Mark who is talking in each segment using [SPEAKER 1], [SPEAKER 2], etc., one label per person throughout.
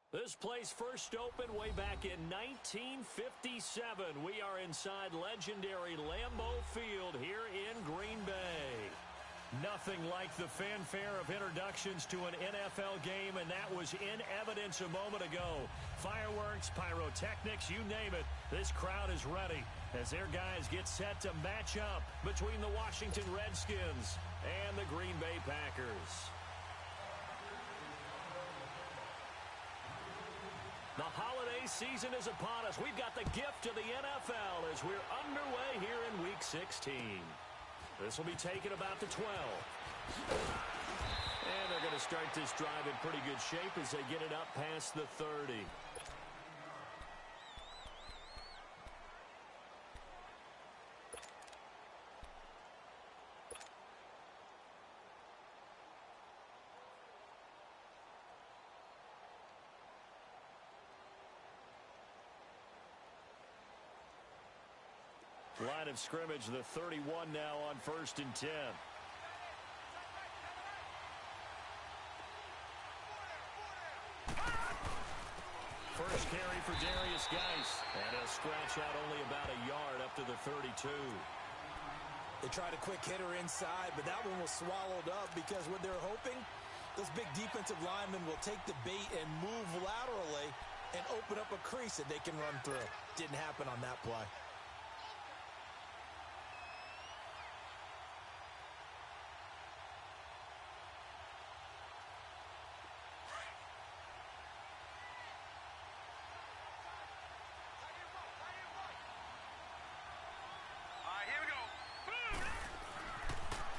[SPEAKER 1] This place first opened way back in 1957. We are inside legendary Lambeau Field here in Green Bay. Nothing like the fanfare of introductions to an NFL game, and that was in evidence a moment ago. Fireworks, pyrotechnics, you name it. This crowd is ready as their guys get set to match up between the Washington Redskins and the Green Bay Packers. The holiday season is upon us. We've got the gift of the NFL as we're underway here in Week 16. This will be taken about the 12. And they're going to start this drive in pretty good shape as they get it up past the 30. Line of scrimmage, the 31 now on 1st and 10. First carry for Darius Geis. And he'll scratch out only about a yard up to the 32.
[SPEAKER 2] They tried a quick hitter inside, but that one was swallowed up because what they're hoping, those big defensive linemen will take the bait and move laterally and open up a crease that they can run through. Didn't happen on that play.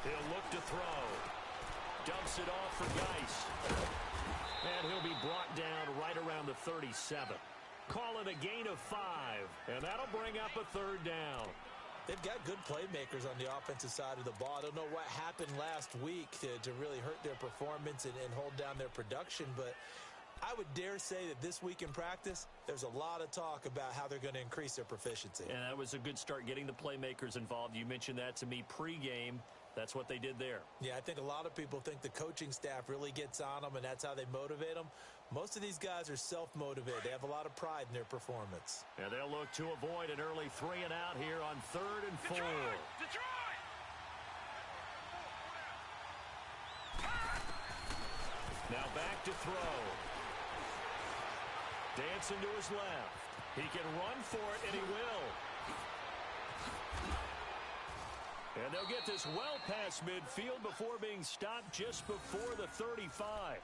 [SPEAKER 1] He'll look to throw. Dumps it off for Geis. And he'll be brought down right around the 37. Call it a gain of 5. And that'll bring up a 3rd down.
[SPEAKER 2] They've got good playmakers on the offensive side of the ball. I don't know what happened last week to really hurt their performance and hold down their production, but I would dare say that this week in practice, there's a lot of talk about how they're going to increase their proficiency.
[SPEAKER 1] And that was a good start getting the playmakers involved. You mentioned that to me pregame. That's what they did there.
[SPEAKER 2] Yeah, I think a lot of people think the coaching staff really gets on them, and that's how they motivate them. Most of these guys are self-motivated. They have a lot of pride in their performance.
[SPEAKER 1] And they'll look to avoid an early 3 and out here on 3rd and 4.
[SPEAKER 3] Detroit!
[SPEAKER 1] Now back to throw. Dancing to his left. He can run for it, and he will. And they'll get this well past midfield before being stopped just before the 35.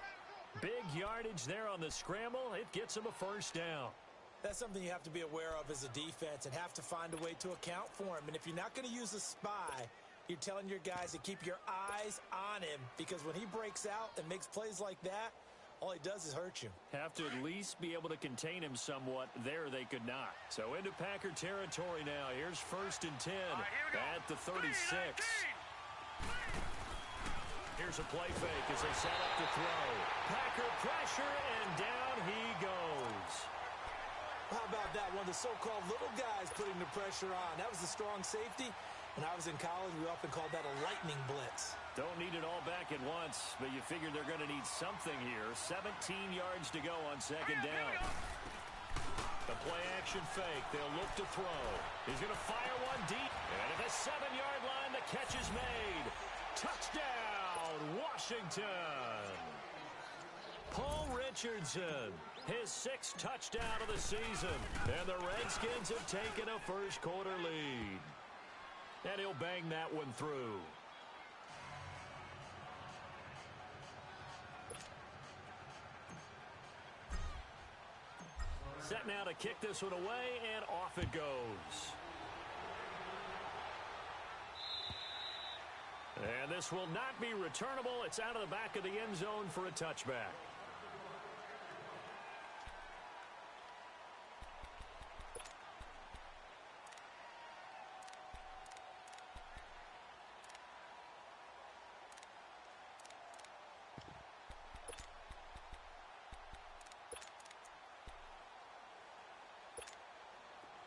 [SPEAKER 1] Big yardage there on the scramble. It gets them a 1st down.
[SPEAKER 2] That's something you have to be aware of as a defense and have to find a way to account for him. And if you're not going to use a spy, you're telling your guys to keep your eyes on him, because when he breaks out and makes plays like that, all he does is hurt you.
[SPEAKER 1] Have to at least be able to contain him somewhat. There they could not. So into Packer territory now. Here's 1st and 10 at the 36. Here's a play fake as they set up to throw. Packer pressure, and down he goes.
[SPEAKER 2] How about that? One of the so-called little guys putting the pressure on. That was the strong safety. When I was in college, we often called that a lightning blitz.
[SPEAKER 1] Don't need it all back at once, but you figure they're going to need something here. 17 yards to go on 2nd down. The play-action fake. They'll look to throw. He's going to fire one deep. And at the 7-yard line, the catch is made. Touchdown, Washington. Paul Richardson, his 6th touchdown of the season. And the Redskins have taken a first-quarter lead. And he'll bang that one through. Set now to kick this one away, and off it goes. And this will not be returnable. It's out of the back of the end zone for a touchback.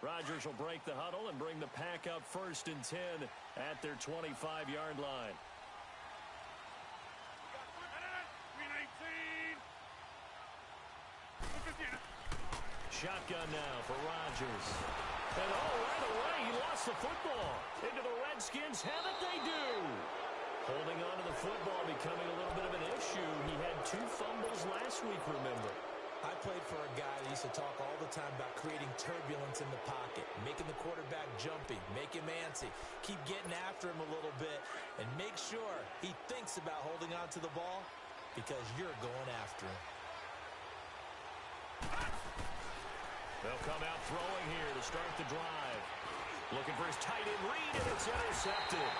[SPEAKER 1] Rodgers will break the huddle and bring the Pack up 1st and 10 at their 25-yard line. Shotgun now for Rodgers. And right away, he lost the football. Into the Redskins have it, they do. Holding on to the football becoming a little bit of an issue. He had 2 fumbles last week, remember.
[SPEAKER 2] I played for a guy that used to talk all the time about creating turbulence in the pocket, making the quarterback jumpy, make him antsy, keep getting after him a little bit, and make sure he thinks about holding on to the ball because you're going after him.
[SPEAKER 1] They'll come out throwing here to start the drive. Looking for his tight end read, and it's intercepted.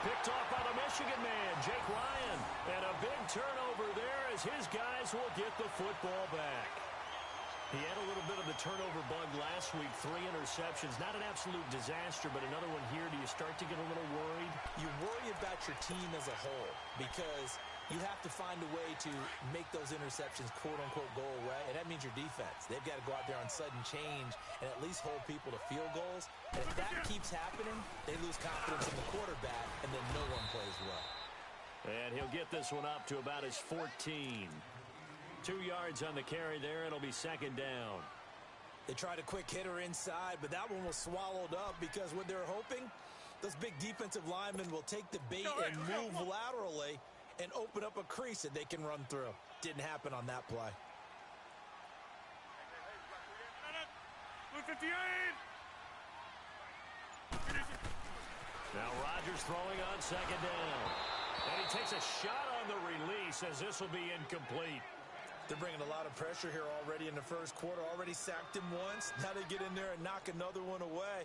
[SPEAKER 1] Picked off by the Michigan man, Jake Ryan. And a big turnover there as his guys will get the football back. He had a little bit of the turnover bug last week, 3 interceptions. Not an absolute disaster, but another one here. Do you start to get a little worried?
[SPEAKER 2] You worry about your team as a whole because you have to find a way to make those interceptions, quote-unquote, go away, and that means your defense. They've got to go out there on sudden change and at least hold people to field goals. And if that keeps happening, they lose confidence in the quarterback, and then no one plays well.
[SPEAKER 1] And he'll get this one up to about his 14. 2 yards on the carry there. It'll be second down.
[SPEAKER 2] They tried a quick hitter inside, but that one was swallowed up because what they're hoping, those big defensive linemen will take the bait and move laterally and open up a crease that they can run through. Didn't happen on that play.
[SPEAKER 1] Now Rodgers throwing on second down. And he takes a shot on the release as this will be incomplete.
[SPEAKER 2] They're bringing a lot of pressure here already in the first quarter. Already sacked him once. Now they get in there and knock another one away.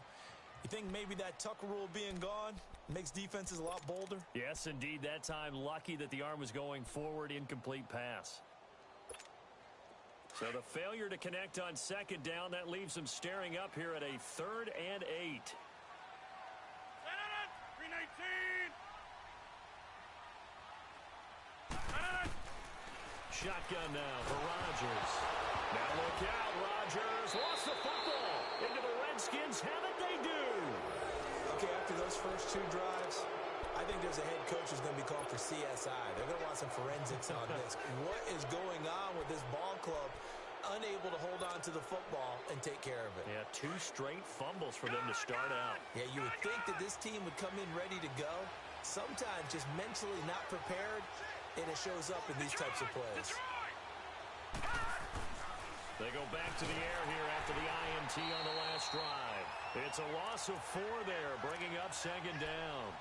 [SPEAKER 2] You think maybe that Tucker rule being gone makes defenses a lot bolder?
[SPEAKER 1] Yes, indeed. That time, lucky that the arm was going forward. Incomplete pass. So the failure to connect on second down, that leaves them staring up here at a 3rd and 8. Shotgun now for Rodgers. Now look out, Rodgers lost the football. Into the Redskins have it, they do.
[SPEAKER 2] Okay, after those first 2 drives, I think there's a head coach who's going to be called for CSI. They're going to want some forensics on this. What is going on with this ball club? Unable to hold on to the football and take care of it.
[SPEAKER 1] Yeah, 2 straight fumbles for them to start out.
[SPEAKER 2] Yeah, you would think that this team would come in ready to go. Sometimes just mentally not prepared, and it shows up in these types of plays.
[SPEAKER 1] They go back to the air here after the INT on the last drive. It's a loss of 4 there, bringing up second down.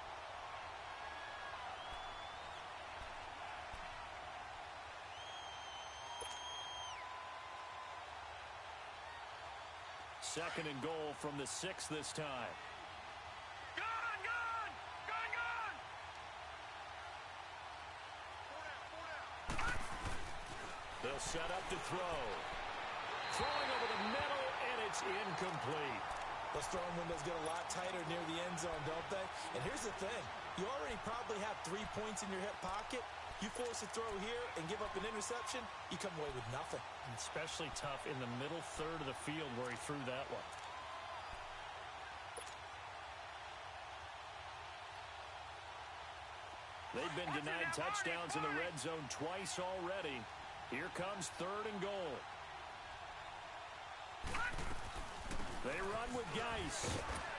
[SPEAKER 1] Second and goal from the 6 this time. They'll set up to throw. Throwing over the middle, and it's incomplete.
[SPEAKER 2] Those throwing windows get a lot tighter near the end zone, don't they? And here's the thing. You already probably have 3 points in your hip pocket. You force a throw here and give up an interception, you come away with nothing.
[SPEAKER 1] Especially tough in the middle third of the field where he threw that one. They've been denied touchdowns in the red zone twice already. Here comes 3rd and goal. They run with Geis.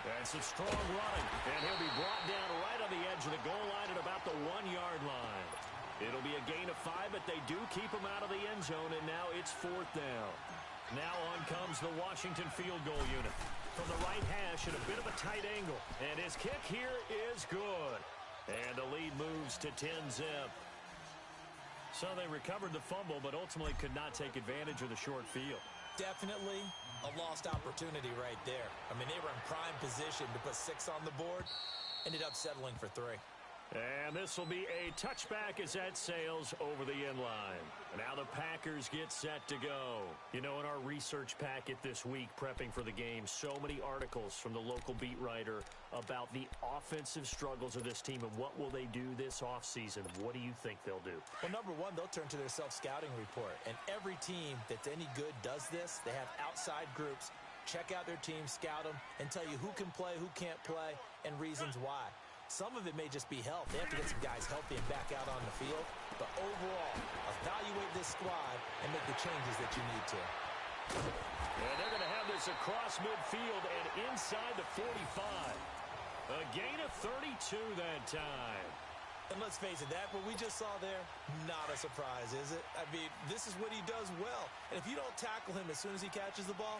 [SPEAKER 1] That's a strong running. And he'll be brought down right on the edge of the goal line at about the 1-yard line. It'll be a gain of 5, but they do keep him out of the end zone, and now it's 4th down. Now on comes the Washington field goal unit. From the right hash at a bit of a tight angle. And his kick here is good. And the lead moves to 10-zip. So they recovered the fumble, but ultimately could not take advantage of the short field.
[SPEAKER 2] Definitely a lost opportunity right there. I mean, they were in prime position to put 6 on the board. Ended up settling for 3.
[SPEAKER 1] And this will be a touchback as that sails over the end line. Now the Packers get set to go. You know, in our research packet this week, prepping for the game, so many articles from the local beat writer about the offensive struggles of this team and what will they do this offseason. What do you think they'll do?
[SPEAKER 2] Well, number one, they'll turn to their self-scouting report. And every team that's any good does this. They have outside groups. Check out their team, scout them, and tell you who can play, who can't play, and reasons why. Some of it may just be health. They have to get some guys healthy and back out on the field. But overall, evaluate this squad and make the changes that you need to.
[SPEAKER 1] And they're going to have this across midfield and inside the 45. A gain of 32 that time.
[SPEAKER 2] And let's face it, that what we just saw there, not a surprise, is it? I mean, this is what he does well. And if you don't tackle him as soon as he catches the ball,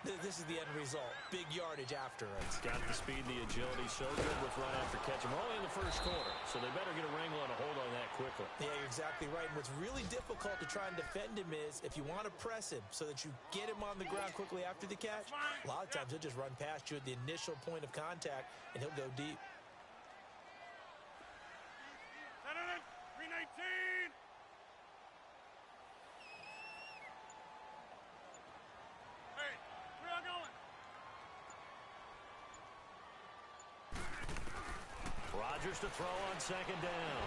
[SPEAKER 2] this is the end result. Big yardage after it.
[SPEAKER 1] Got the speed, the agility, so good with run after catch. We're only in the first quarter, so they better get a wrangle and a hold on that quickly.
[SPEAKER 2] Yeah, you're exactly right. And what's really difficult to try and defend him is if you want to press him so that you get him on the ground quickly after the catch, a lot of times he'll just run past you at the initial point of contact, and he'll go deep.
[SPEAKER 3] 319! Hey, where y'all going?
[SPEAKER 1] Rodgers to throw on second down.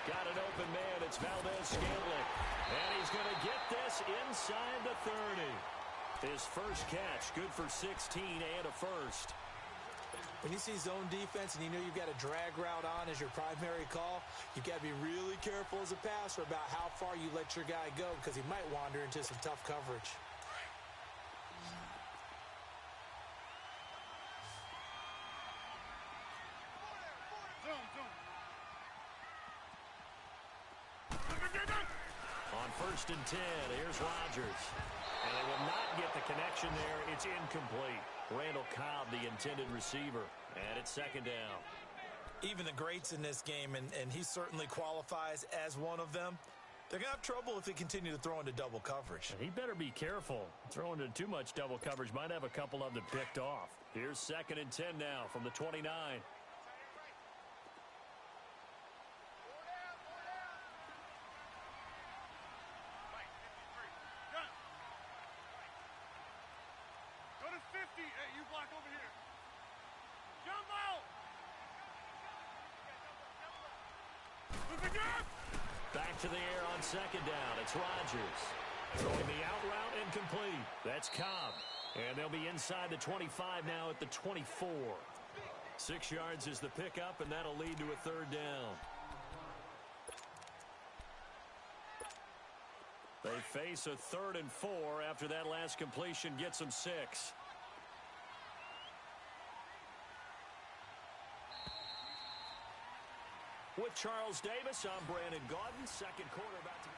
[SPEAKER 1] Got an open man. It's Valdez-Scantling. And he's going to get this inside the 30. His first catch, good for 16 and a first.
[SPEAKER 2] When you see zone defense and you know you've got a drag route on as your primary call, you've got to be really careful as a passer about how far you let your guy go because he might wander into some tough coverage.
[SPEAKER 1] On first and 10, here's Rodgers. And they will not get the connection there. It's incomplete. Randall Cobb, the intended receiver. And it's second down.
[SPEAKER 2] Even the greats in this game, and he certainly qualifies as one of them, they're going to have trouble if they continue to throw into double coverage.
[SPEAKER 1] He better be careful. Throwing into too much double coverage might have a couple of them picked off. Here's second and 10 now from the 29. Back to the air on second down. It's Rodgers. Throwing the out route incomplete. That's Cobb. And they'll be inside the 25 now at the 24. 6 yards is the pickup, and that'll lead to a third down. They face a 3rd and 4 after that last completion gets them 6. With Charles Davis, I'm Brandon Gaudin. Second quarter about to...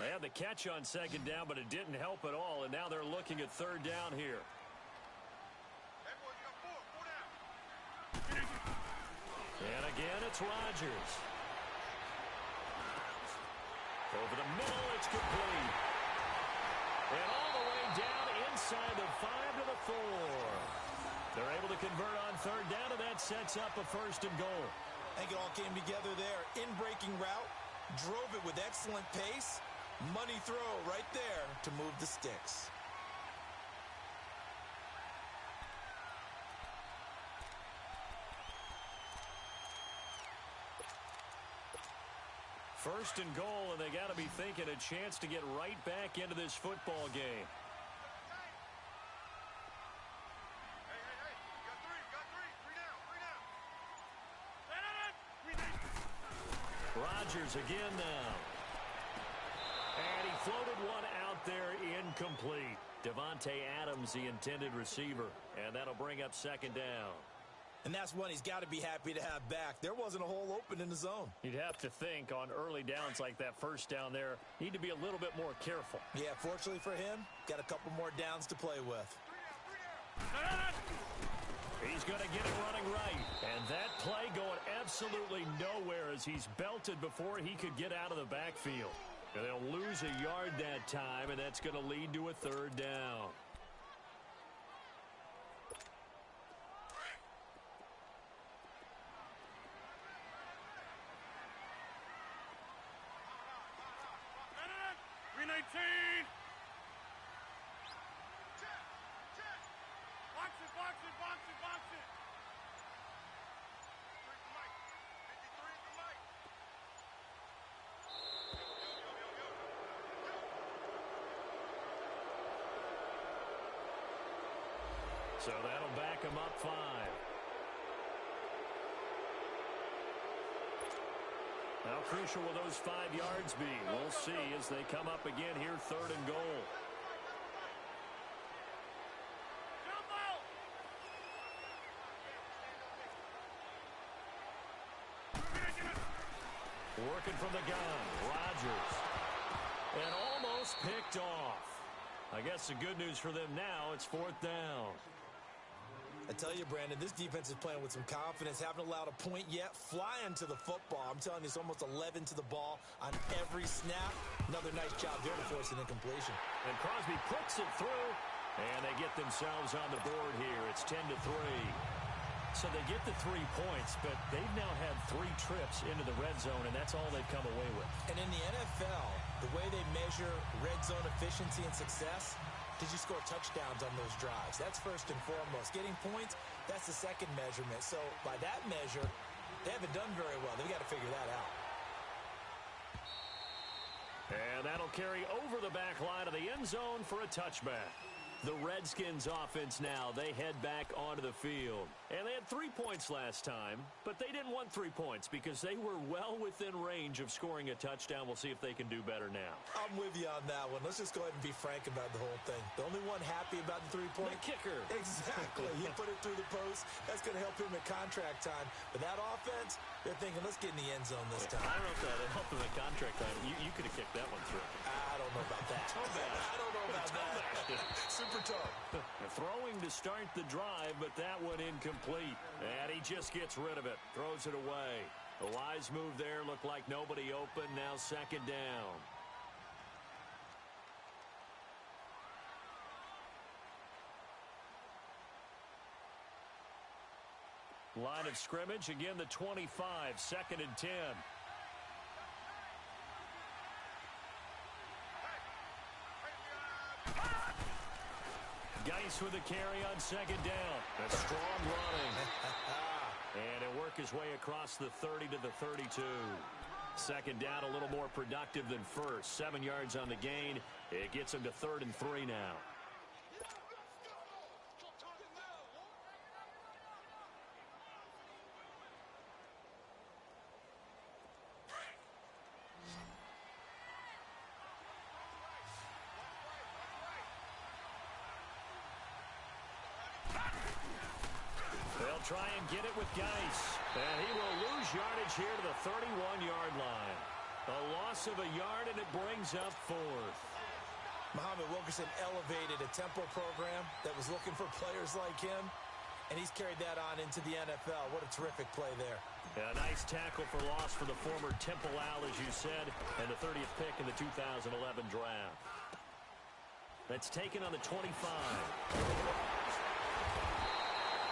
[SPEAKER 1] They had the catch on second down, but it didn't help at all, and now they're looking at third down here. And again, it's Rodgers. Over the middle, it's complete. And all the way down inside the 5 to the 4. They're able to convert on third down, and that sets up a 1st and goal.
[SPEAKER 2] I think it all came together there. In-breaking route, drove it with excellent pace. Money throw right there to move the sticks.
[SPEAKER 1] First and goal, and they got to be thinking a chance to get right back into this football game. Rodgers again now. And he floated one out there incomplete. Devontae Adams, the intended receiver. And that'll bring up second down.
[SPEAKER 2] And that's one he's got to be happy to have back. There wasn't a hole open in the zone.
[SPEAKER 1] You'd have to think on early downs like that first down there, need to be a little bit more careful.
[SPEAKER 2] Yeah, fortunately for him, got a couple more downs to play with.
[SPEAKER 1] He's going to get it running right. And that play going absolutely nowhere as he's belted before he could get out of the backfield. And they'll lose a yard that time, and that's going to lead to a third down. So that'll back them up 5. How crucial will those 5 yards be? We'll see as they come up again here, 3rd and goal. Working from the gun, Rodgers. And almost picked off. I guess the good news for them now, it's 4th down.
[SPEAKER 2] I tell you, Brandon, this defense is playing with some confidence. Haven't allowed a point yet. Flying to the football. I'm telling you, it's almost 11 to the ball on every snap. Another nice job there to force an incompletion.
[SPEAKER 1] And Crosby puts it through, and they get themselves on the board here. It's 10-3. So they get the 3 points, but they've now had 3 trips into the red zone, and that's all they've come away with.
[SPEAKER 2] And in the NFL, the way they measure red zone efficiency and success, did you score touchdowns on those drives? That's first and foremost. Getting points, that's the second measurement. So by that measure, they haven't done very well. They've got to figure that out.
[SPEAKER 1] And that'll carry over the back line of the end zone for a touchback. The Redskins offense now, they head back onto the field. And they had 3 points last time, but they didn't want 3 points because they were well within range of scoring a touchdown. We'll see if they can do better now.
[SPEAKER 2] I'm with you on that one. Let's just go ahead and be frank about the whole thing. The only one happy about the 3-point?
[SPEAKER 1] The kicker.
[SPEAKER 2] Exactly. He put it through the post. That's going to help him at contract time. But that offense, they're thinking, let's get in the end zone this time.
[SPEAKER 1] I don't know if that helped him at contract time. You could have kicked that one through.
[SPEAKER 2] I don't know about that. I don't know about that. Super tough.
[SPEAKER 1] Throwing to start the drive, but that one incomplete. And he just gets rid of it. Throws it away. A wise move there. Looked like nobody open. Now 2nd down. Line of scrimmage. Again, the 25. 2nd and 10. Geis with a carry on 2nd down. A strong running. And he'll work his way across the 30 to the 32. 2nd down, a little more productive than first. 7 yards on the gain. It gets him to 3rd and 3 now. Try and get it with Geis. And he will lose yardage here to the 31-yard line. A loss of a yard, and it brings up 4th.
[SPEAKER 2] Muhammad Wilkerson elevated a tempo program that was looking for players like him, and he's carried that on into the NFL. What a terrific play there.
[SPEAKER 1] A nice tackle for loss for the former Temple Owl, as you said, and the 30th pick in the 2011 draft. That's taken on the 25.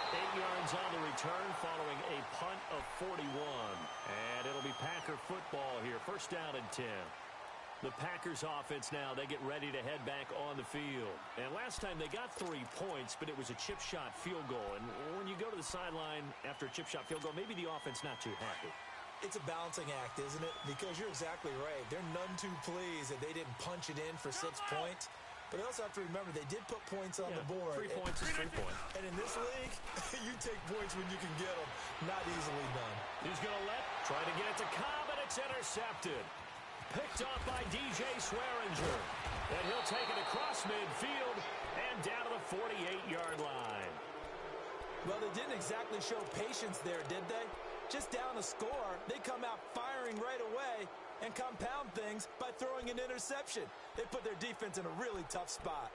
[SPEAKER 1] 8 yards on the return following a punt of 41. And it'll be Packer football here. 1st down and 10. The Packers offense now, they get ready to head back on the field. And last time they got 3 points, but it was a chip shot field goal. And when you go to the sideline after a chip shot field goal, maybe the offense not too happy.
[SPEAKER 2] It's a balancing act, isn't it? Because you're exactly right. They're none too pleased that they didn't punch it in for 6 points. But they also have to remember they did put points on the board.
[SPEAKER 1] 3 points is 3 points.
[SPEAKER 2] And in this league, you take points when you can get them. Not easily done.
[SPEAKER 1] He's going to try to get it to Cobb, and it's intercepted. Picked off by DJ Swearinger. And he'll take it across midfield and down to the 48-yard line.
[SPEAKER 2] Well, they didn't exactly show patience there, did they? Just down a score, they come out firing right away and compound things by throwing an interception. They put their defense in a really tough spot.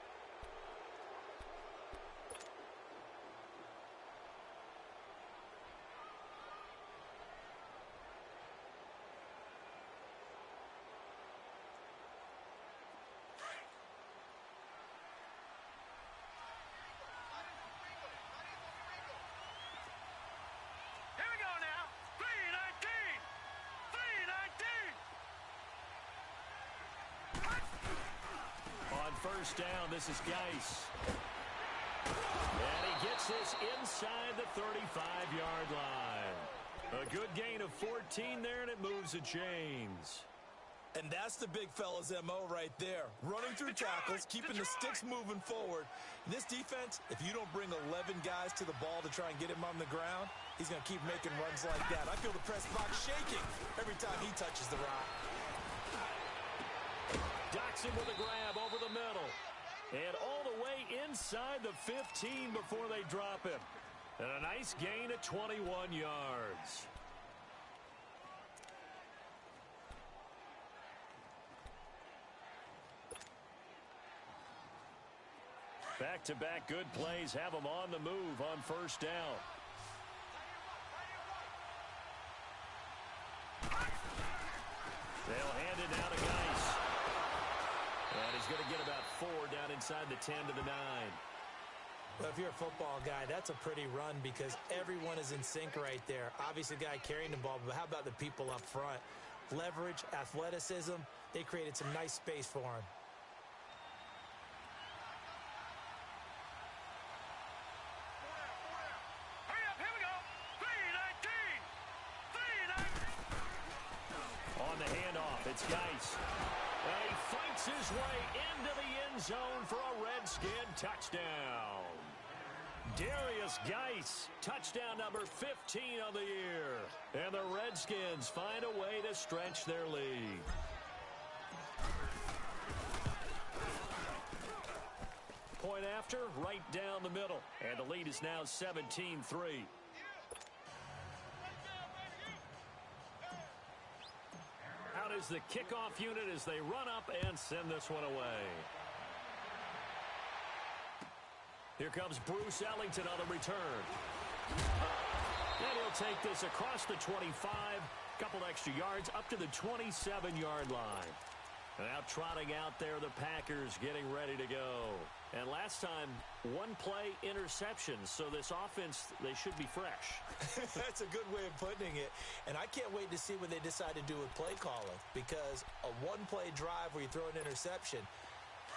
[SPEAKER 1] First down, this is Geis. And he gets this inside the 35-yard line. A good gain of 14 there, and it moves the chains.
[SPEAKER 2] And that's the big fella's MO right there. Running through tackles, keeping the sticks moving forward. This defense, if you don't bring 11 guys to the ball to try and get him on the ground, he's going to keep making runs like that. I feel the press box shaking every time he touches the rock.
[SPEAKER 1] Docks him with a grab over the middle. And all the way inside the 15 before they drop him. And a nice gain of 21 yards. Back-to-back good plays have them on the move on first down. They'll hand it down to Geis. And he's going to get about 4 down inside the 10 to the 9.
[SPEAKER 2] Well, if you're a football guy, that's a pretty run because everyone is in sync right there. Obviously, the guy carrying the ball, but how about the people up front? Leverage, athleticism, they created some nice space for him.
[SPEAKER 1] It's Geis. And he fights his way into the end zone for a Redskin touchdown. Darius Geis, touchdown number 15 of the year. And the Redskins find a way to stretch their lead. Point after, right down the middle. And the lead is now 17-3. Out is the kickoff unit as they run up and send this one away. Here comes Bruce Ellington on the return. And he'll take this across the 25, couple extra yards up to the 27-yard line. And now trotting out there, the Packers getting ready to go. And last time, one play interception. So this offense, they should be fresh.
[SPEAKER 2] That's a good way of putting it. And I can't wait to see what they decide to do with play calling. Because a one-play drive where you throw an interception,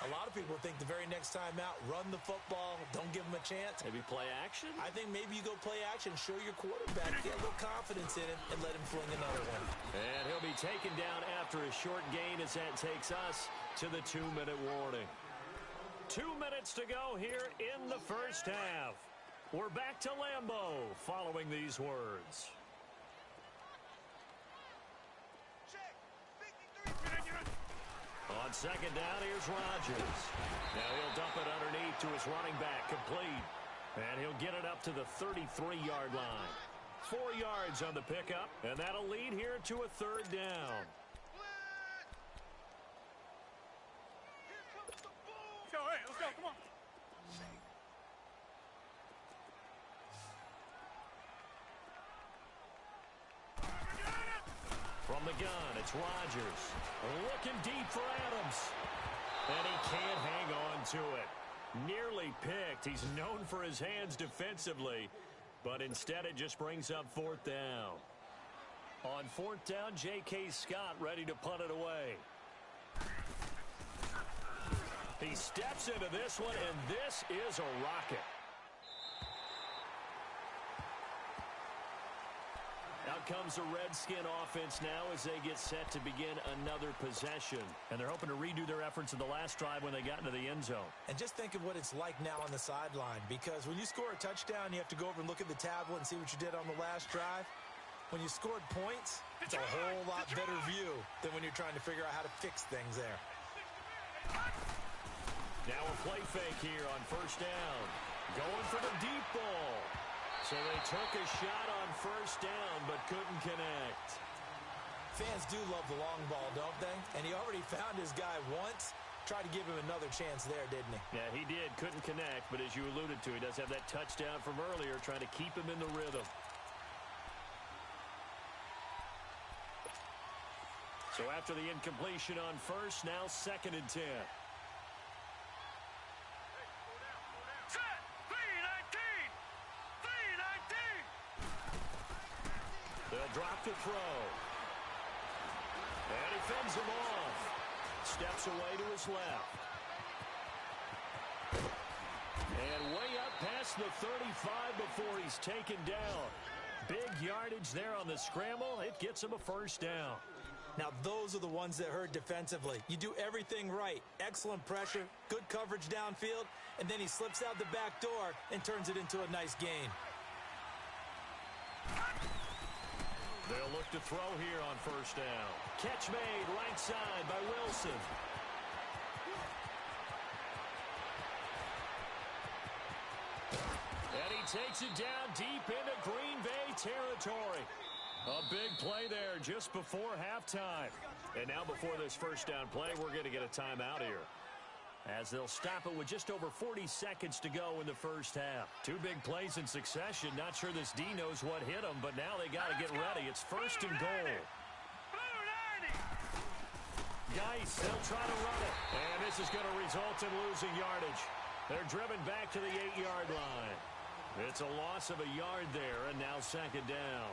[SPEAKER 2] a lot of people think the very next time out, run the football, don't give them a chance.
[SPEAKER 1] Maybe play action?
[SPEAKER 2] I think maybe you go play action, show your quarterback, get a little confidence in him, and let him fling another one.
[SPEAKER 1] And he'll be taken down after a short gain as that takes us to the 2-minute warning. 2 minutes to go here in the first half. We're back to Lambeau following these words. On second down, here's Rodgers. Now he'll dump it underneath to his running back, complete. And he'll get it up to the 33-yard line. 4 yards on the pickup, and that'll lead here to a third down.
[SPEAKER 3] Let's go, hey, let's go, come on.
[SPEAKER 1] From the gun, it's Rodgers. Looking deep for Adams. And he can't hang on to it. Nearly picked. He's known for his hands defensively. But instead it just brings up fourth down. On fourth down, J.K. Scott ready to punt it away. He steps into this one, and this is a rocket. Out comes the Redskin offense now as they get set to begin another possession. And they're hoping to redo their efforts in the last drive when they got into the end zone.
[SPEAKER 2] And just think of what it's like now on the sideline, because when you score a touchdown, you have to go over and look at the tablet and see what you did on the last drive. When you scored points, it's a whole lot better view than when you're trying to figure out how to fix things there.
[SPEAKER 1] Now a play fake here on first down. Going for the deep ball. So they took a shot on first down, but couldn't connect.
[SPEAKER 2] Fans do love the long ball, don't they? And he already found his guy once. Tried to give him another chance there, didn't he?
[SPEAKER 1] Yeah, he did. Couldn't connect, but as you alluded to, he does have that touchdown from earlier, trying to keep him in the rhythm. So after the incompletion on first, now 2nd and 10. They'll drop to throw. And he fends him off. Steps away to his left. And way up past the 35 before he's taken down. Big yardage there on the scramble. It gets him a first down.
[SPEAKER 2] Now, those are the ones that hurt defensively. You do everything right. Excellent pressure, good coverage downfield, and then he slips out the back door and turns it into a nice gain.
[SPEAKER 1] They'll look to throw here on first down. Catch made right side by Wilson. And he takes it down deep into Green Bay territory. A big play there just before halftime. And now before this first down play, we're going to get a timeout here, as they'll stop it with just over 40 seconds to go in the first half. Two big plays in succession. Not sure this D knows what hit them, but now they got to get ready. It's first and goal. Geis, they'll try to run it. And this is going to result in losing yardage. They're driven back to the 8-yard line. It's a loss of a yard there, and now second down.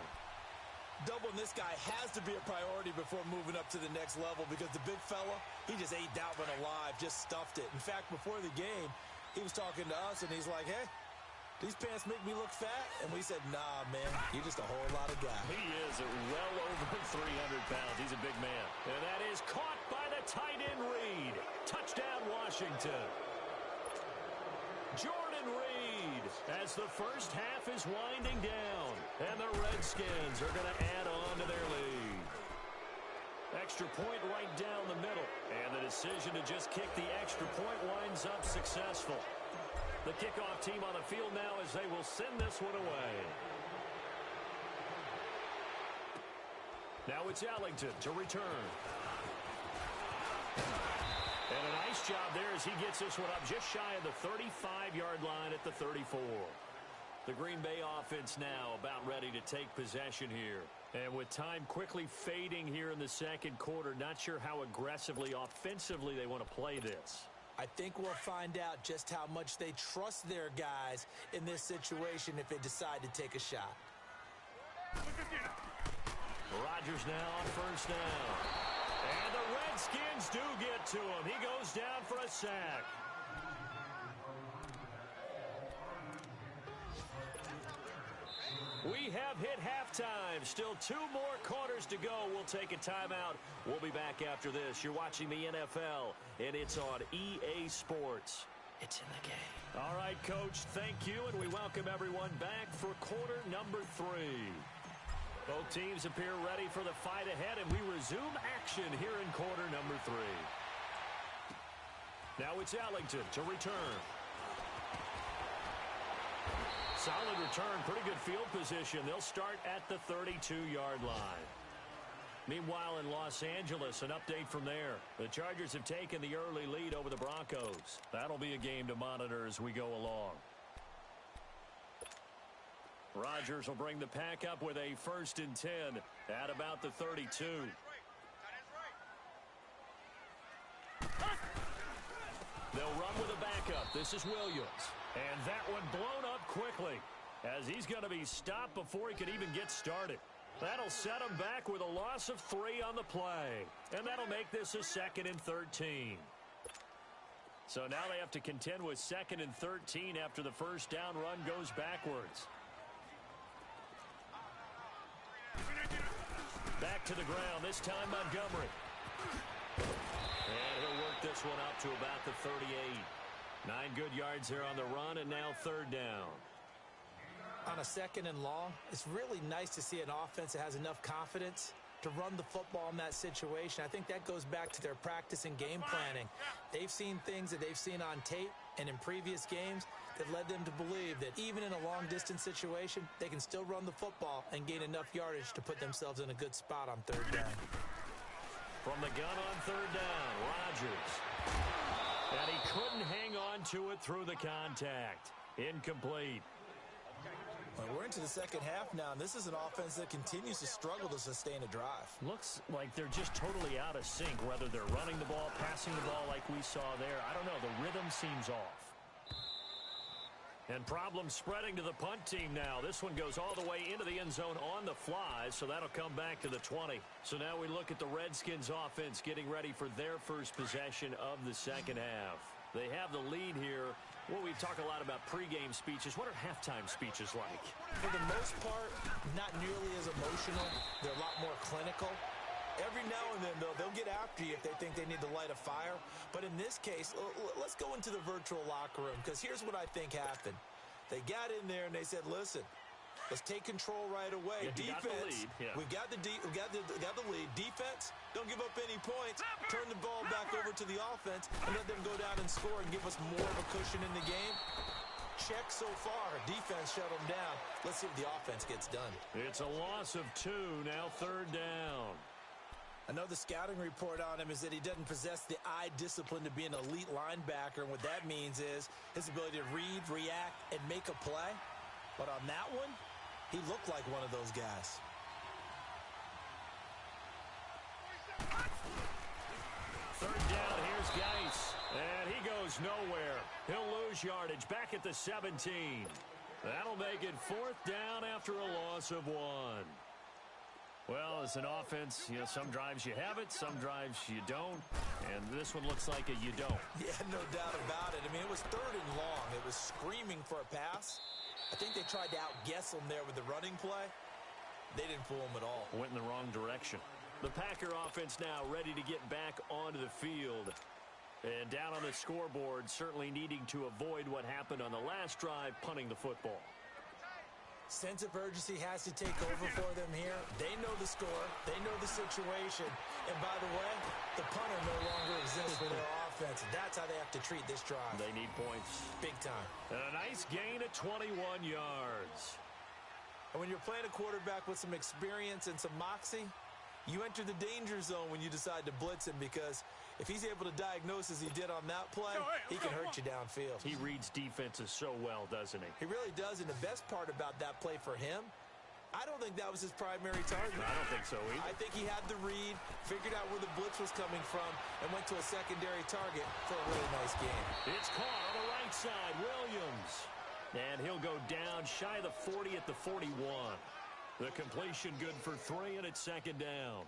[SPEAKER 2] Doubling this guy has to be a priority before moving up to the next level, because the big fella, he just ate that one alive, just stuffed it. In fact, before the game, he was talking to us, and he's like, hey, these pants make me look fat? And we said, nah, man, you're just a whole lot of guy.
[SPEAKER 1] He is well over 300 pounds. He's a big man. And that is caught by the tight end Reed. Touchdown, Washington. Jordan Reed, as the first half is winding down, and the Redskins are going to add on to their lead. Extra point right down the middle, and the decision to just kick the extra point winds up successful. The kickoff team on the field now as they will send this one away. Now it's Ellington to return. And a nice job there as he gets this one up just shy of the 35-yard line at the 34. The Green Bay offense now about ready to take possession here. And with time quickly fading here in the second quarter, not sure how aggressively, offensively they want to play this.
[SPEAKER 2] I think we'll find out just how much they trust their guys in this situation if they decide to take a shot.
[SPEAKER 1] Rodgers now on first down. And the Redskins do get to him. He goes down for a sack. We have hit halftime. Still 2 more quarters to go. We'll take a timeout. We'll be back after this. You're watching the NFL, and it's on EA Sports. It's in the game. All right, Coach, thank you, and we welcome everyone back for quarter number 3. Both teams appear ready for the fight ahead, and we resume action here in quarter number 3. Now it's Ellington to return. Solid return, pretty good field position. They'll start at the 32-yard line. Meanwhile, in Los Angeles, an update from there. The Chargers have taken the early lead over the Broncos. That'll be a game to monitor as we go along. Rodgers will bring the pack up with a 1st and 10 at about the 32. They'll run with a backup. This is Williams. And that one blown up quickly, as he's going to be stopped before he could even get started. That'll set him back with a loss of 3 on the play. And that'll make this a 2nd and 13. So now they have to contend with 2nd and 13 after the first down run goes backwards. Back to the ground, this time Montgomery. And he'll work this one up to about the 38. 9 good yards there on the run, and now 3rd down.
[SPEAKER 2] On a 2nd and long, it's really nice to see an offense that has enough confidence to run the football in that situation. I think that goes back to their practice and game planning. They've seen things that they've seen on tape and in previous games that led them to believe that even in a long-distance situation, they can still run the football and gain enough yardage to put themselves in a good spot on 3rd down.
[SPEAKER 1] From the gun on 3rd down, Rodgers. And he couldn't hang on to it through the contact. Incomplete.
[SPEAKER 2] Well, we're into the second half now, and this is an offense that continues to struggle to sustain a drive.
[SPEAKER 1] Looks like they're just totally out of sync, whether they're running the ball, passing the ball like we saw there. I don't know. The rhythm seems off. And problems spreading to the punt team now. This one goes all the way into the end zone on the fly, so that'll come back to the 20. So now we look at the Redskins offense getting ready for their first possession of the second half. They have the lead here. Well, we talk a lot about pregame speeches. What are halftime speeches like?
[SPEAKER 2] For the most part, not nearly as emotional. They're a lot more clinical. Every now and then, though, they'll get after you if they think they need to light a fire. But in this case, let's go into the virtual locker room, because here's what I think happened. They got in there and they said, listen, let's take control right away.
[SPEAKER 1] Yeah,
[SPEAKER 2] Defense, we've got the lead. Defense, don't give up any points. Turn the ball back over to the offense and let them go down and score and give us more of a cushion in the game. Check so far. Defense shut them down. Let's see if the offense gets done.
[SPEAKER 1] It's a loss of 2, now 3rd down.
[SPEAKER 2] Another scouting report on him is that he doesn't possess the eye discipline to be an elite linebacker, and what that means is his ability to read, react, and make a play. But on that one, he looked like one of those guys.
[SPEAKER 1] Third down, here's Geis. And he goes nowhere. He'll lose yardage back at the 17. That'll make it 4th down after a loss of 1. Well, as an offense, some drives you have it, some drives you don't. And this one looks like a you don't.
[SPEAKER 2] Yeah, no doubt about it. I mean, it was 3rd and long. It was screaming for a pass. I think they tried to outguess him there with the running play. They didn't fool him at all.
[SPEAKER 1] Went in the wrong direction. The Packer offense now ready to get back onto the field. And down on the scoreboard, certainly needing to avoid what happened on the last drive, punting the football.
[SPEAKER 2] Sense of urgency has to take over for them here. They know the score. They know the situation. And by the way, the punter no longer exists for their offense. That's how they have to treat this drive.
[SPEAKER 1] They need points.
[SPEAKER 2] Big time.
[SPEAKER 1] And a nice gain at 21 yards.
[SPEAKER 2] And when you're playing a quarterback with some experience and some moxie, you enter the danger zone when you decide to blitz him, because if he's able to diagnose as he did on that play, he can hurt you downfield.
[SPEAKER 1] He reads defenses so well, doesn't he?
[SPEAKER 2] He really does, and the best part about that play for him, I don't think that was his primary target.
[SPEAKER 1] I don't think so either.
[SPEAKER 2] I think he had the read, figured out where the blitz was coming from, and went to a secondary target for a really nice game.
[SPEAKER 1] It's caught on the right side, Williams. And he'll go down shy of the 40 at the 41. The completion good for 3, and it's 2nd down.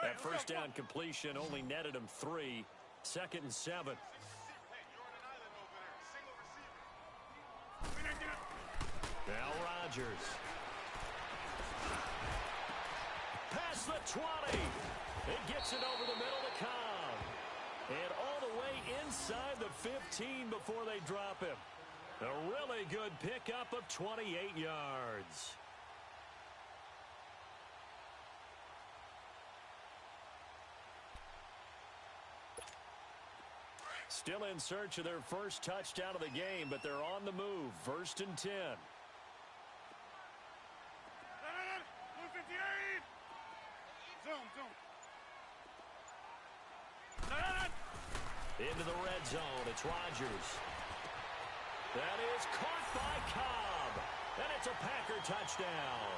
[SPEAKER 1] That first down completion only netted him 3. 2nd and 7. Now Rodgers. Past the 20. It gets it over the middle to Cobb. And all the way inside the 15 before they drop him. A really good pickup of 28 yards. Still in search of their first touchdown of the game, but they're on the move. 1st and 10. Into the red zone, it's Rodgers. That is caught by Cobb. And it's a Packer touchdown.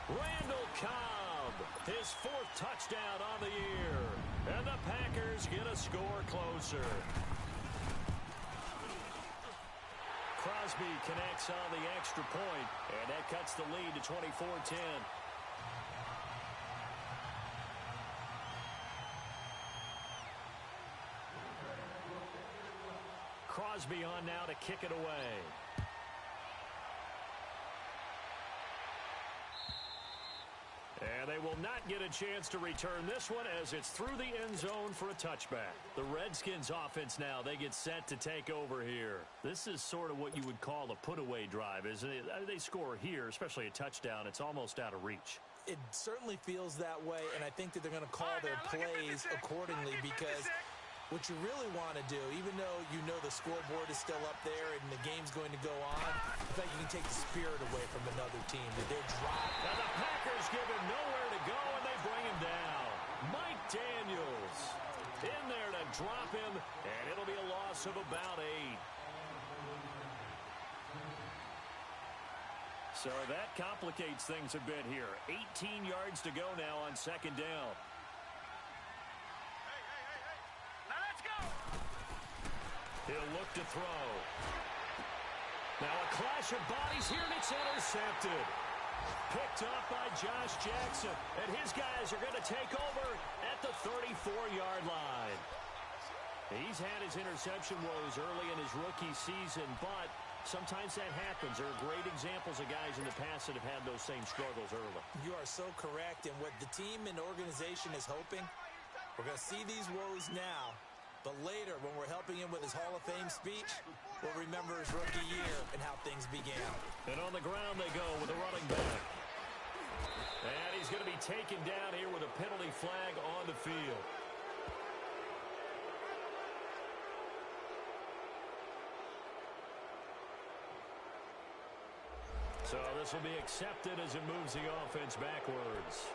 [SPEAKER 1] Randall Cobb, his 4th touchdown on the year. And the Packers get a score closer. Crosby connects on the extra point, and that cuts the lead to 24-10. Crosby on now to kick it away. And they will not get a chance to return this one as it's through the end zone for a touchback. The Redskins offense now, they get set to take over here. This is sort of what you would call a put-away drive, isn't it? They score here, especially a touchdown. It's almost out of reach.
[SPEAKER 2] It certainly feels that way, and I think that they're going to call their plays accordingly, because what you really want to do, even though you know the scoreboard is still up there and the game's going to go on, I think you can take the spirit away from another team. That they're dropping.
[SPEAKER 1] Now the Packers give him nowhere to go, and they bring him down. Mike Daniels in there to drop him, and it'll be a loss of about 8. So that complicates things a bit here. 18 yards to go now on 2nd down. He'll look to throw. Now a clash of bodies here, and it's intercepted. Picked up by Josh Jackson, and his guys are going to take over at the 34-yard line. He's had his interception woes early in his rookie season, but sometimes that happens. There are great examples of guys in the past that have had those same struggles early.
[SPEAKER 2] You are so correct, and what the team and organization is hoping, we're going to see these woes now, but later when we're helping him with his Hall of Fame speech, we'll remember his rookie year and how things began.
[SPEAKER 1] And on the ground they go with a running back. And he's going to be taken down here with a penalty flag on the field. So this will be accepted as it moves the offense backwards.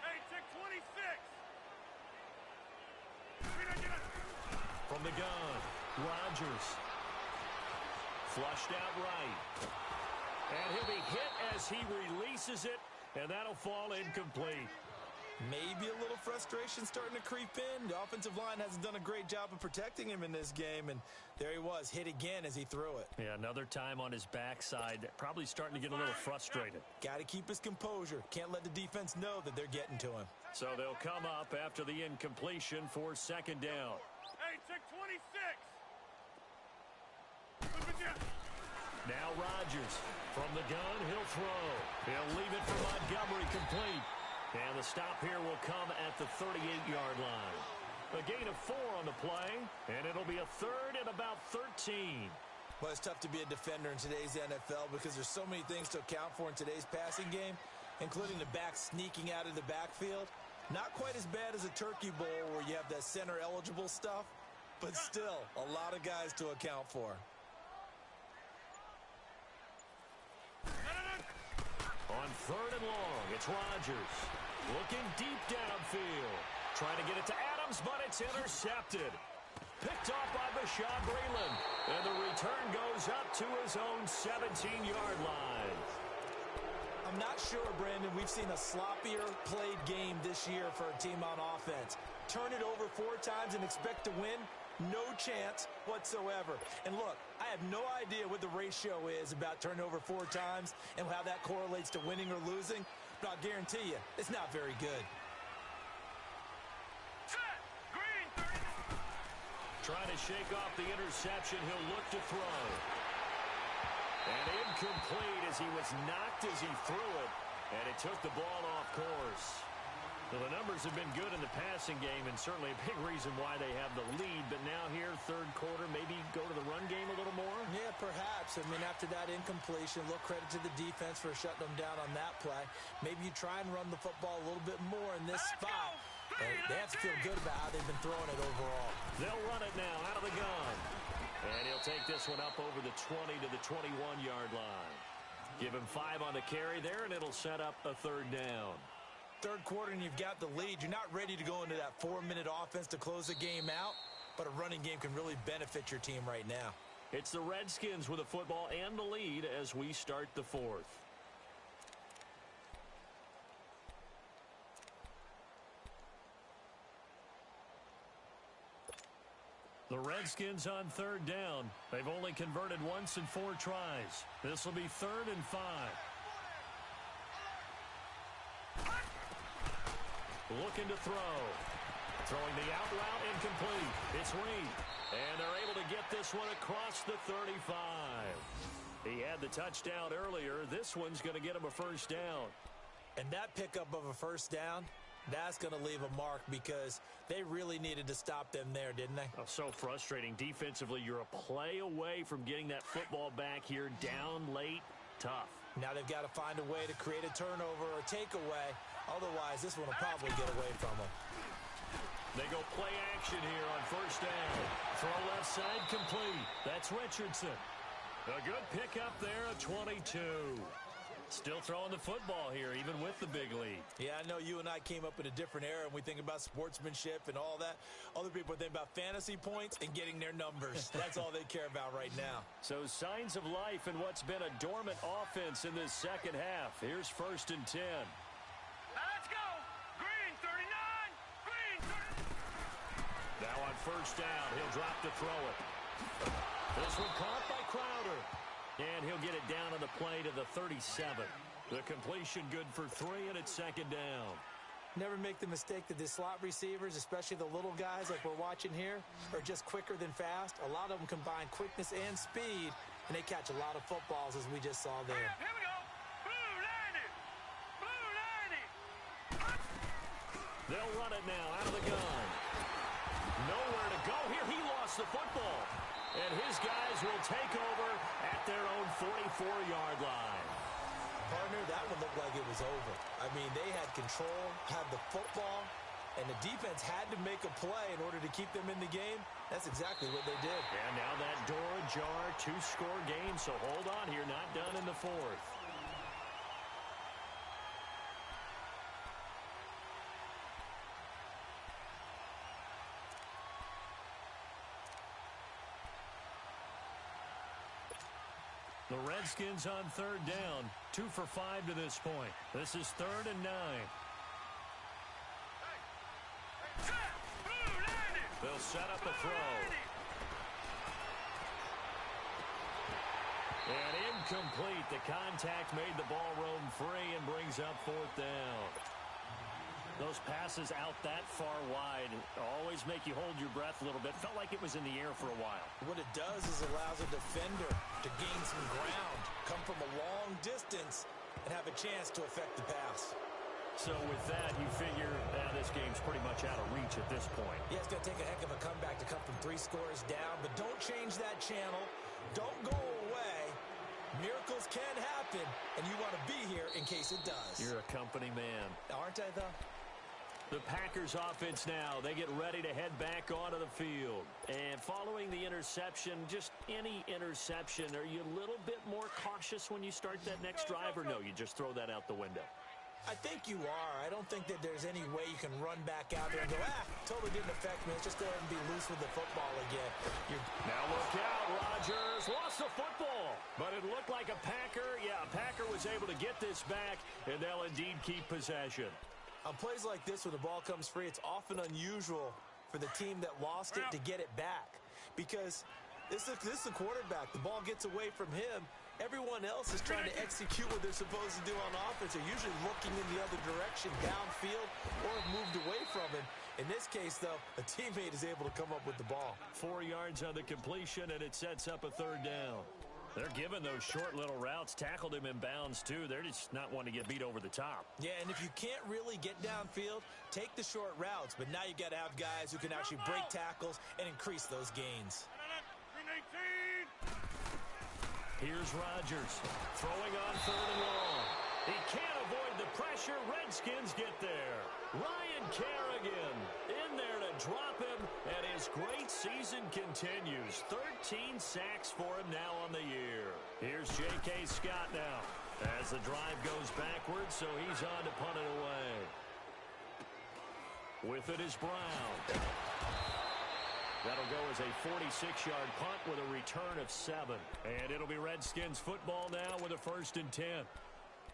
[SPEAKER 3] Hey, check 26.
[SPEAKER 1] From the gun, Rodgers. Flushed out right. And he'll be hit as he releases it, and that'll fall incomplete.
[SPEAKER 2] Maybe a little frustration starting to creep in. The offensive line hasn't done a great job of protecting him in this game, and there he was, hit again as he threw it.
[SPEAKER 1] Yeah, another time on his backside, probably starting to get a little frustrated.
[SPEAKER 2] Got to keep his composure. Can't let the defense know that they're getting to him.
[SPEAKER 1] So they'll come up after the incompletion for second down.
[SPEAKER 3] Hey, check 26.
[SPEAKER 1] Now Rodgers from the gun, he'll throw. He'll leave it for Montgomery complete. And the stop here will come at the 38-yard line. A gain of 4 on the play, and it'll be a third and about 13.
[SPEAKER 2] Well, it's tough to be a defender in today's NFL because there's so many things to account for in today's passing game, including the back sneaking out of the backfield. Not quite as bad as a turkey bowl where you have that center-eligible stuff, but still a lot of guys to account for.
[SPEAKER 1] On third and long, it's Rodgers. Looking deep downfield. Trying to get it to Adams, but it's intercepted. Picked off by Bashaud Breeland. And the return goes up to his own 17-yard line.
[SPEAKER 2] I'm not sure, Brandon, we've seen a sloppier played game this year for a team on offense. Turn it over 4 times and expect to win? No chance whatsoever. And look, I have no idea what the ratio is about turning over 4 times and how that correlates to winning or losing, but I'll guarantee you, it's not very good.
[SPEAKER 1] Trying to shake off the interception, he'll look to throw. And incomplete as he was knocked as he threw it, and it took the ball off course. Well, the numbers have been good in the passing game, and certainly a big reason why they have the lead. But now here, third quarter, maybe go to the run game a little more?
[SPEAKER 2] Yeah, perhaps. I mean, after that incompletion, a little credit to the defense for shutting them down on that play. Maybe you try and run the football a little bit more in this spot. They have to feel good about how they've been throwing it overall.
[SPEAKER 1] They'll run it now out of the gun. And he'll take this one up over the 20 to the 21-yard line. Give him 5 on the carry there, and it'll set up a third down.
[SPEAKER 2] Third quarter and you've got the lead. You're not ready to go into that 4-minute offense to close the game out, but a running game can really benefit your team right now.
[SPEAKER 1] It's the Redskins with the football and the lead as we start the fourth. The Redskins on third down. They've only converted once in 4 tries. This will be 3rd and 5. Looking to throw. Throwing the out route incomplete. It's Reed. And they're able to get this one across the 35. He had the touchdown earlier. This one's going to get him a first down.
[SPEAKER 2] And that pickup of a first down, that's going to leave a mark because they really needed to stop them there, didn't they?
[SPEAKER 1] Oh, so frustrating. Defensively, you're a play away from getting that football back here down late. Tough.
[SPEAKER 2] Now they've got to find a way to create a turnover or takeaway. Otherwise, this one will probably get away from them.
[SPEAKER 1] They go play action here on first down. Throw left side complete. That's Richardson. A good pickup there, a 22. Still throwing the football here, even with the big lead.
[SPEAKER 2] Yeah, I know you and I came up in a different era, and we think about sportsmanship and all that. Other people think about fantasy points and getting their numbers. That's all they care about right now.
[SPEAKER 1] So signs of life in what's been a dormant offense in this second half. Here's 1st and 10.
[SPEAKER 3] Let's go. Green 39. Green 39.
[SPEAKER 1] Now on first down, he'll drop to throw it. This one caught by Crowder. And he'll get it down on the play to the 37. The completion good for 3, and it's second down.
[SPEAKER 2] Never make the mistake that the slot receivers, especially the little guys like we're watching here, are just quicker than fast. A lot of them combine quickness and speed, and they catch a lot of footballs, as we just saw there.
[SPEAKER 3] Here we go. Blue line. Blue line.
[SPEAKER 1] They'll run it now out of the gun. Nowhere to go here. He lost the football. And his guys will take over at their own 44-yard line.
[SPEAKER 2] Partner, that one looked like it was over. I mean, they had control, had the football, and the defense had to make a play in order to keep them in the game. That's exactly what they did.
[SPEAKER 1] And now that door ajar, 2-score game, so hold on here, not done in the fourth. The Redskins on third down, 2 for 5 to this point. This is 3rd and 9. They'll set up a throw. And incomplete. The contact made the ball roam free and brings up 4th down. Those passes out that far wide always make you hold your breath a little bit. Felt like it was in the air for a while.
[SPEAKER 2] What it does is allows a defender to gain some ground, come from a long distance, and have a chance to affect the pass.
[SPEAKER 1] So with that, you figure this game's pretty much out of reach at this point.
[SPEAKER 2] Yeah, it's going to take a heck of a comeback to come from 3 scores down, but don't change that channel. Don't go away. Miracles can happen, and you want to be here in case it does.
[SPEAKER 1] You're a company man.
[SPEAKER 2] Aren't I, though?
[SPEAKER 1] The Packers offense now, they get ready to head back onto the field. And following the interception, just any interception, are you a little bit more cautious when you start that next drive, or no, you just throw that out the window?
[SPEAKER 2] I think you are. I don't think that there's any way you can run back out there and go, totally didn't affect me. Let's just go ahead and be loose with the football again.
[SPEAKER 1] Now look out, Rodgers lost the football. But it looked like a Packer. Yeah, a Packer was able to get this back, and they'll indeed keep possession.
[SPEAKER 2] On plays like this, when the ball comes free, it's often unusual for the team that lost it to get it back. Because this is the quarterback. The ball gets away from him. Everyone else is trying to execute what they're supposed to do on offense. They're usually looking in the other direction, downfield, or have moved away from him. In this case, though, a teammate is able to come up with the ball.
[SPEAKER 1] 4 yards on the completion, and it sets up a 3rd down. They're giving those short little routes. Tackled him in bounds, too. They're just not wanting to get beat over the top.
[SPEAKER 2] Yeah, and if you can't really get downfield, take the short routes. But now you got to have guys who can actually break tackles and increase those gains.
[SPEAKER 1] Here's Rodgers throwing on 3rd and long. He can't avoid the pressure. Redskins get there. Ryan Kerrigan in there to drop him, and his great season continues. 13 sacks for him now on the year. Here's J.K. Scott now as the drive goes backwards, so he's on to punt it away. With it is Brown. That'll go as a 46-yard punt with a return of 7. And it'll be Redskins football now with a 1st and 10.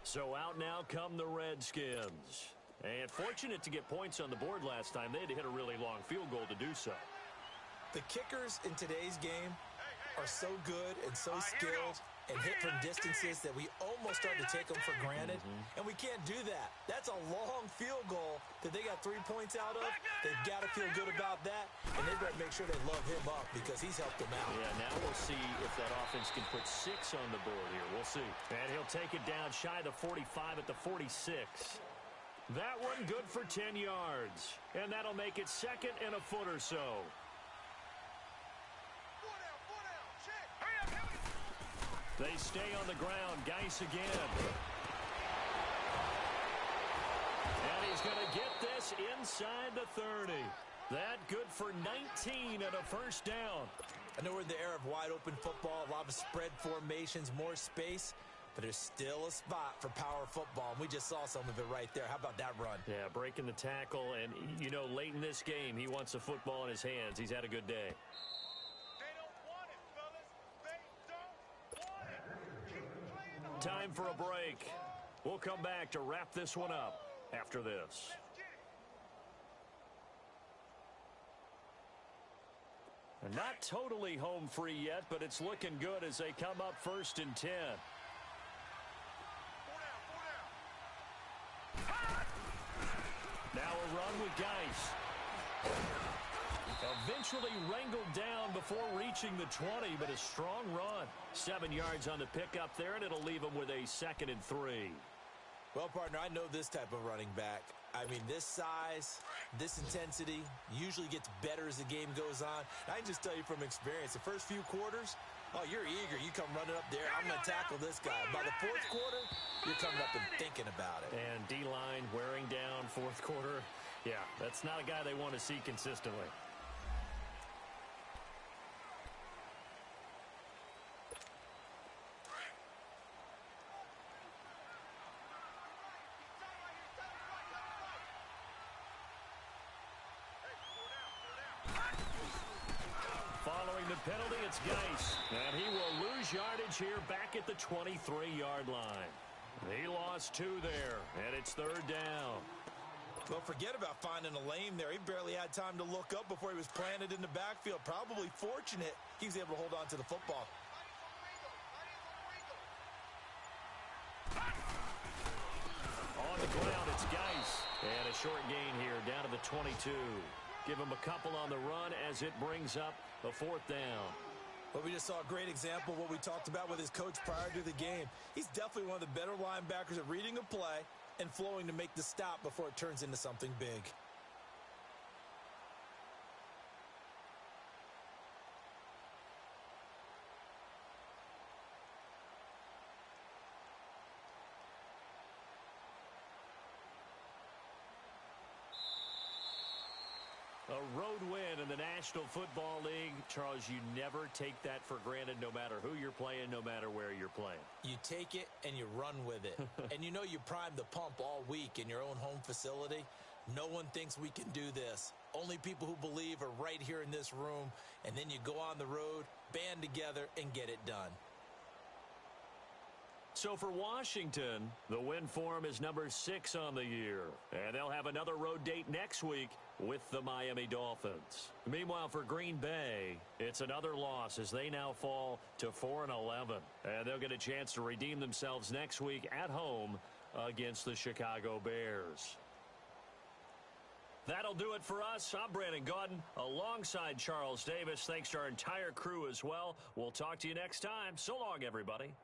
[SPEAKER 1] So out now come the Redskins. And fortunate to get points on the board last time. They had to hit a really long field goal to do so.
[SPEAKER 2] The kickers in today's game are so good and so skilled and hit from distances that we almost start to take them for granted. And we can't do that. That's a long field goal that they got 3 points out of. They've got to feel good about that, and they've got to make sure they love him up because he's helped them out.
[SPEAKER 1] Yeah, now we'll see if that offense can put 6 on the board here. We'll see. And he'll take it down shy of the 45 at the 46. That one good for 10 yards. And that'll make it 2nd and a foot or so. They stay on the ground. Geis again. And he's going to get this inside the 30. That good for 19 and a 1st down.
[SPEAKER 2] I know we're in the era of wide-open football, a lot of spread formations, more space, but there's still a spot for power football, and we just saw some of it right there. How about that run?
[SPEAKER 1] Yeah, breaking the tackle, and, you know, late in this game, he wants the football in his hands. He's had a good day. Time for a break. We'll come back to wrap this one up after this. Not totally home free yet, but it's looking good as they come up 1st and 10. Now a run with Geis. Eventually wrangled down before reaching the 20, but a strong run. 7 yards on the pickup there, and it'll leave him with a 2nd and 3.
[SPEAKER 2] Well, partner, I know this type of running back. I mean, this size, this intensity usually gets better as the game goes on. I can just tell you from experience, the first few quarters, oh, you're eager. You come running up there. I'm going to tackle this guy. By the 4th quarter, you're coming up and thinking about it.
[SPEAKER 1] And D-line wearing down 4th quarter. Yeah, that's not a guy they want to see consistently. Following the penalty, it's Geis. And he will lose yardage here back at the 23-yard line. He lost 2 there, and it's 3rd down.
[SPEAKER 2] Well, forget about finding a lane there. He barely had time to look up before he was planted in the backfield. Probably fortunate he was able to hold on to the football.
[SPEAKER 1] On the ground, it's Geis. And a short gain here down to the 22. Give him a couple on the run as it brings up a 4th down.
[SPEAKER 2] Well, we just saw a great example of what we talked about with his coach prior to the game. He's definitely one of the better linebackers at reading a play and flowing to make the stop before it turns into something big.
[SPEAKER 1] A road win in the National Football League. Charles, you never take that for granted no matter who you're playing, no matter where you're playing.
[SPEAKER 2] You take it and you run with it. And you know you primed the pump all week in your own home facility. No one thinks we can do this. Only people who believe are right here in this room. And then you go on the road, band together, and get it done.
[SPEAKER 1] So for Washington, the win form is number 6 on the year. And they'll have another road date next week with the Miami Dolphins. Meanwhile, for Green Bay, it's another loss as they now fall to 4-11. And they'll get a chance to redeem themselves next week at home against the Chicago Bears. That'll do it for us. I'm Brandon Gaudin alongside Charles Davis. Thanks to our entire crew as well. We'll talk to you next time. So long, everybody.